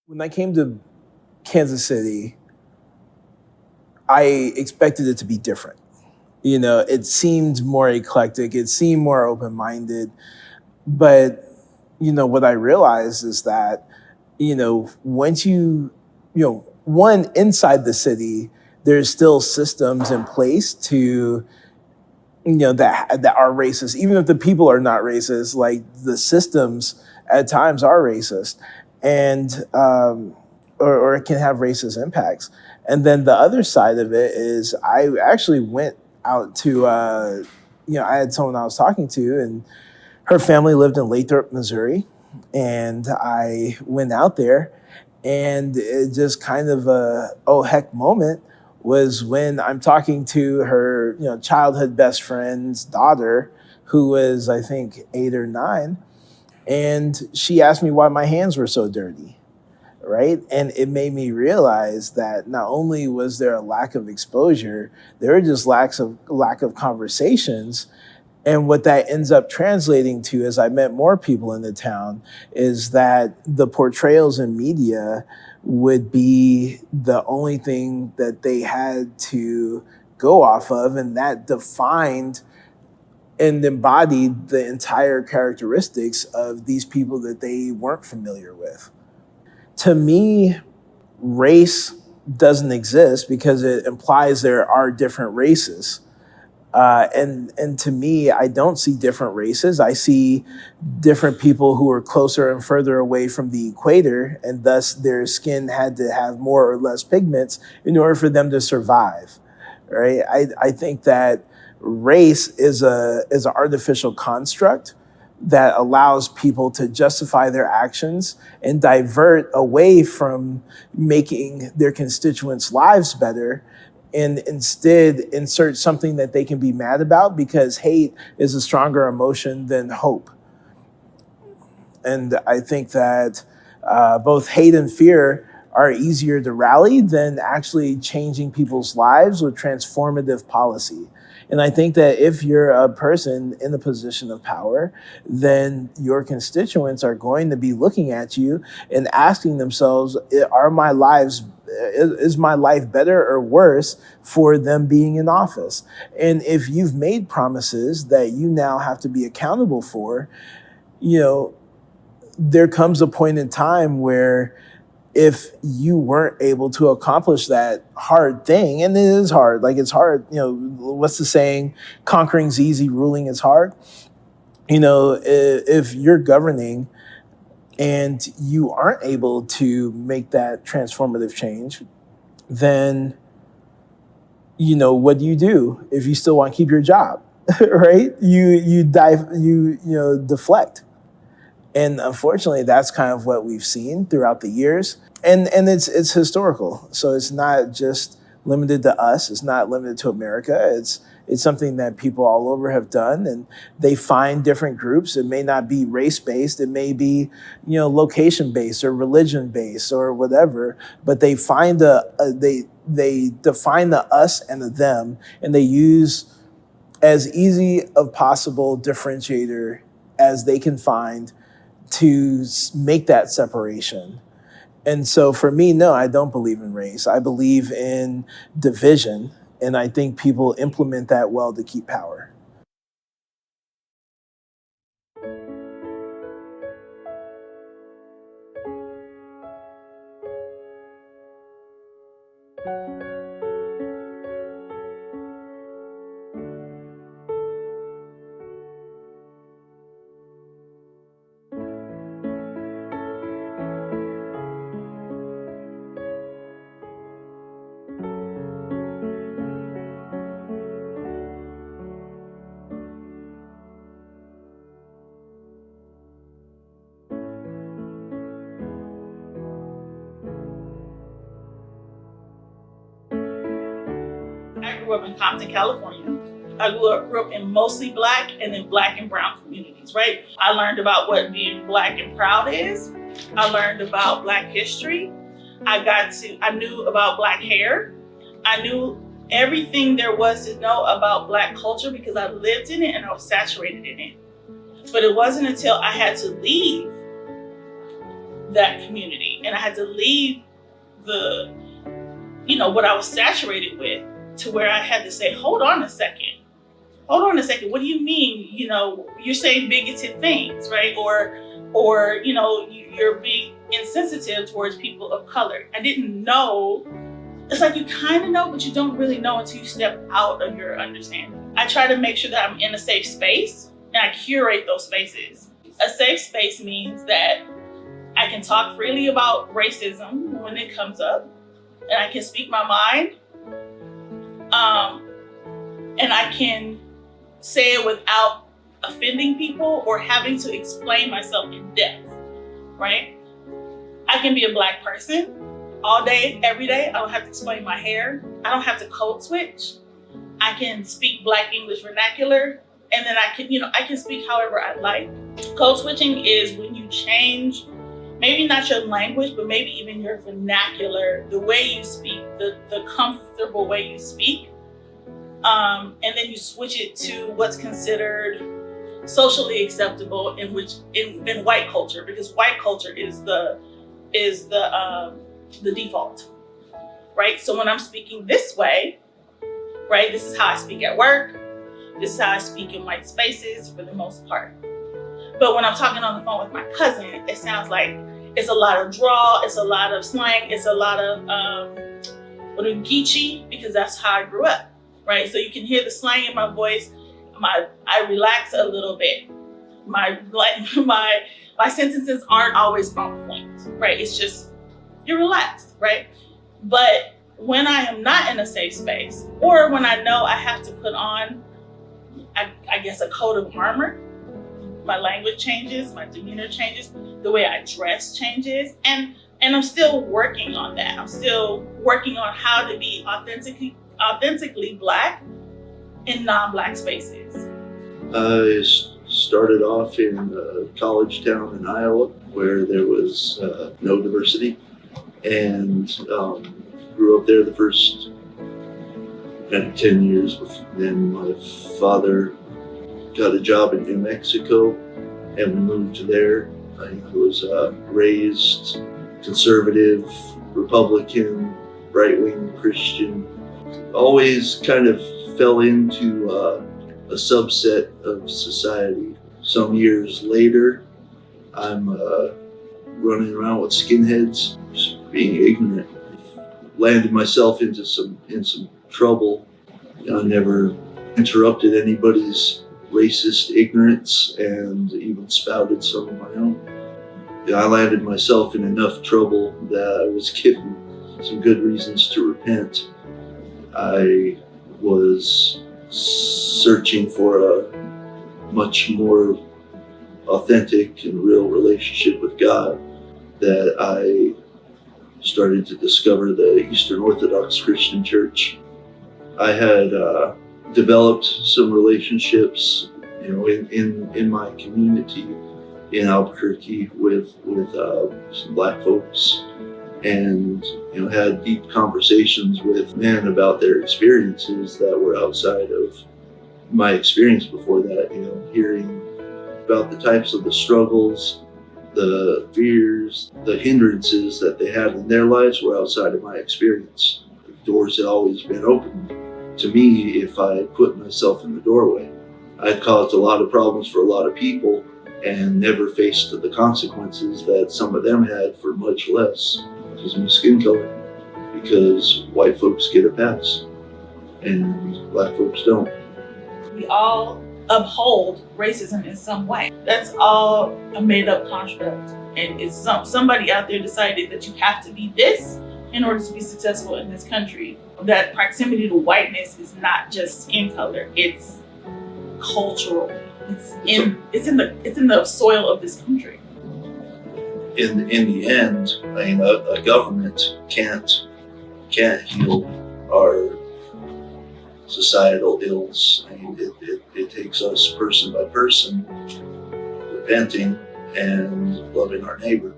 When I came to Kansas City, I expected it to be different. It seemed more eclectic, it seemed more open minded. But, what I realized is that, once one, inside the city, there's still systems in place to, that are racist. Even if the people are not racist, like the systems at times are racist. And, or it can have racist impacts. And then the other side of it is I actually went out to, I had someone I was talking to, and her family lived in Lathrop, Missouri. And I went out there, and it just kind of a oh heck moment was when I'm talking to her, childhood best friend's daughter, who was, I think, 8 or 9. And she asked me why my hands were so dirty, right? And it made me realize that not only was there a lack of exposure, there were just lack of conversations. And what that ends up translating to, as I met more people in the town, is that the portrayals in media would be the only thing that they had to go off of, and that defined and embodied the entire characteristics of these people that they weren't familiar with. To me, race doesn't exist because it implies there are different races. And to me, I don't see different races. I see different people who are closer and further away from the equator, and thus their skin had to have more or less pigments in order for them to survive. Right? I think that race is an artificial construct that allows people to justify their actions and divert away from making their constituents' lives better, and instead insert something that they can be mad about, because hate is a stronger emotion than hope. And I think that both hate and fear are easier to rally than actually changing people's lives with transformative policy. And I think that if you're a person in a position of power, then your constituents are going to be looking at you and asking themselves, is my life better or worse for them being in office? And if you've made promises that you now have to be accountable for, there comes a point in time where if you weren't able to accomplish that hard thing, and it is hard, like it's hard, what's the saying? Conquering's easy, ruling is hard. If you're governing and you aren't able to make that transformative change, then, what do you do if you still want to keep your job, right? You deflect. And unfortunately, that's kind of what we've seen throughout the years. And it's historical. So it's not just limited to us. It's not limited to America. It's something that people all over have done, and they find different groups. It may not be race-based. It may be, location-based or religion-based or whatever, but they find they define the us and the them, and they use as easy of possible differentiator as they can find to make that separation. And so for me, no, I don't believe in race. I believe in division, and I think people implement that well to keep power. I grew up in Compton, California. I grew up in mostly Black and then Black and brown communities, right? I learned about what being Black and proud is. I learned about Black history. I knew about Black hair. I knew everything there was to know about Black culture because I lived in it and I was saturated in it. But it wasn't until I had to leave that community right? And I had to leave the, what I was saturated with, to where I had to say, hold on a second. What do you mean? You're saying bigoted things, right? Or you're being insensitive towards people of color. I didn't know. It's like you kind of know, but you don't really know until you step out of your understanding. I try to make sure that I'm in a safe space, and I curate those spaces. A safe space means that I can talk freely about racism when it comes up, and I can speak my mind, and I can say it without offending people or having to explain myself in depth, right? I can be a Black person all day, every day. I don't have to explain my hair. I don't have to code switch. I can speak Black English vernacular, and then I can speak however I like. Code switching is when you change, maybe not your language, but maybe even your vernacular, the way you speak, the comfortable way you speak. And then you switch it to what's considered socially acceptable in white culture, because white culture is the default, right? So when I'm speaking this way, right, this is how I speak at work. This is how I speak in white spaces for the most part. But when I'm talking on the phone with my cousin, it sounds like it's a lot of drawl, it's a lot of slang, it's a lot of geechee, because that's how I grew up, right? So you can hear the slang in my voice. I relax a little bit. My sentences aren't always on point, right? It's just, you're relaxed, right? But when I am not in a safe space, or when I know I have to put on, I guess, a coat of armor, my language changes, my demeanor changes, the way I dress changes, and I'm still working on that. I'm still working on how to be authentically Black in non-Black spaces. I started off in a college town in Iowa where there was no diversity, and grew up there the first 10 years. Then my father got a job in New Mexico, and we moved there. I was raised conservative, Republican, right-wing Christian. Always kind of fell into a subset of society. Some years later, I'm running around with skinheads, just being ignorant. Landed myself in some trouble. I never interrupted anybody's racist ignorance, and even spouted some of my own. I landed myself in enough trouble that I was given some good reasons to repent. I was searching for a much more authentic and real relationship with God, that I started to discover the Eastern Orthodox Christian Church. I had developed some relationships, in my community in Albuquerque with some Black folks, and had deep conversations with men about their experiences that were outside of my experience before that. Hearing about the types of the struggles, the fears, the hindrances that they had in their lives were outside of my experience. The doors had always been open to me if I put myself in the doorway. I'd caused a lot of problems for a lot of people and never faced the consequences that some of them had for much less because of my skin color. Because white folks get a pass and Black folks don't. We all uphold racism in some way. That's all a made-up construct, and it's somebody out there decided that you have to be this in order to be successful in this country. That proximity to whiteness is not just skin color; it's cultural. It's in the soil of this country. In the end, a government can't heal our societal ills. It takes us person by person repenting and loving our neighbor.